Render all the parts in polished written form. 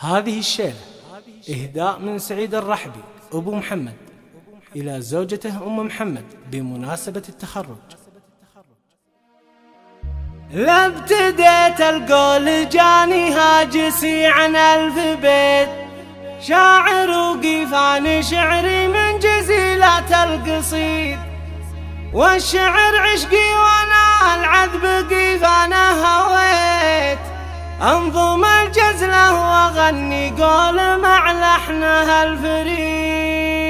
هذه الشيلة إهداء من سعيد الرحبي أبو محمد إلى زوجته أم محمد بمناسبة التخرج. لابتديت القول جاني هاجسي عن ألف بيت، شاعر وقيفان شعري من جزيلات القصيد، والشعر عشقي وانا العذب قيفانه هويت، انظم الجزله واغني قول مع لحنها الفريد.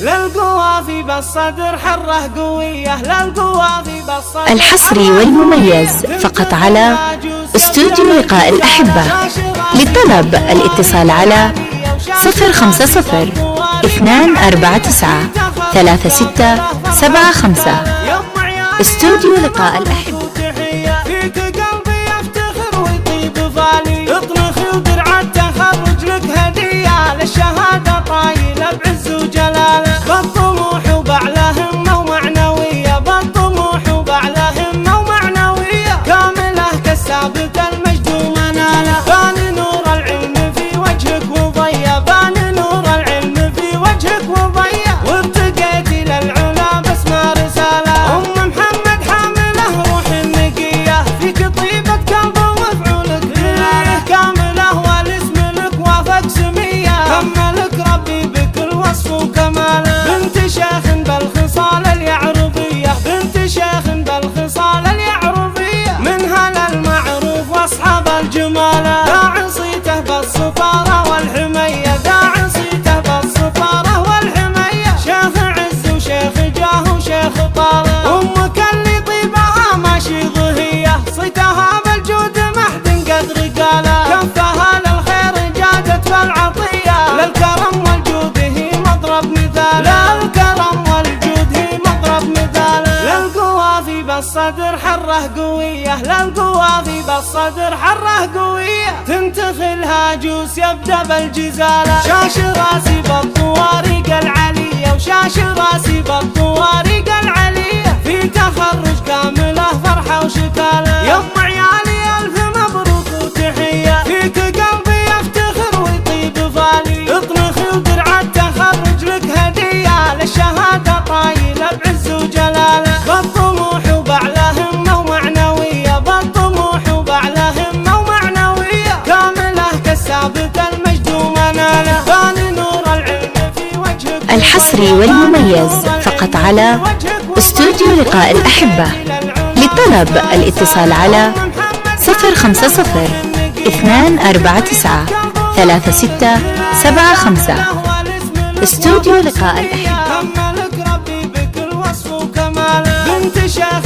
للقوافي بالصدر حره قويه، للقوافي بالصدر الحصري والمميز فقط على استوديو لقاء الأحبة. للطلب الاتصال على 050 249 3675. استوديو لقاء الأحبة. فيك قلبي يفتخر ويطيب بالي، اطنخي ودرع التخرج لك هديه، للشهاده طايله بعز وجلاله، بالطموح وبعلى همه ومعنويه، بالطموح وبعلى همه ومعنويه، كامله كالسابق المجد ومناله، بان نور العلم في وجهك وضيا، بان نور العلم في وجهك وضيا، وارتقيت الى العلا باسمى رساله، ام محمد حامله روح النقيه، فيك طيبه قلب وفعولك غيره كامله، والاسم لك وافق سميه، كملك ربي بكل وصف وكماله، بنت شيخ بالخصال اليعربيه، بنت شيخ بالخصال اليعربيه، منها للمعروف واصحاب الجماله، داعي صيته بالصفاره والحميه، داعي صيته بالصفاره والحميه، شيخ عز وشيخ جاه وشيخ طاله، امك اللي طيبها ماشي ضهيه، صيتها بالجود محد قدر قاله، كفها للخير جادت بالعطيه، للكرم والجود هي مضرب مثال، للكرم والجود هي مضرب مثال، للقوافي بالصدر حره قويه، للقوافي بالصدر حره قويه، تنتخي الهاجوس يبدا بالجزاله، شاش راسي بالطوارق العليه، وشاش راسي بالطوارق العليه، في تخرج كامله فرحه وشكاله، يم عيالي الف مبروك وتحيه، فيك قلبي يفتخر ويطيب بالي، اطنخي ودرع التخرج لك هديه، للشهاده طايله بعز وجلاله، بالطموح وبعلى همه ومعنويه، بالطموح وبعلى همه ومعنويه، كامله كالسابق المجد ومناله، بان نور العلم في وجهك. الحصري والمميز فقط على استوديو لقاء الأحبة. للطلب الاتصال على 050 249 3675. استوديو لقاء الأحبة. كملك ربي بكل وصف وكماله، بنت شيخ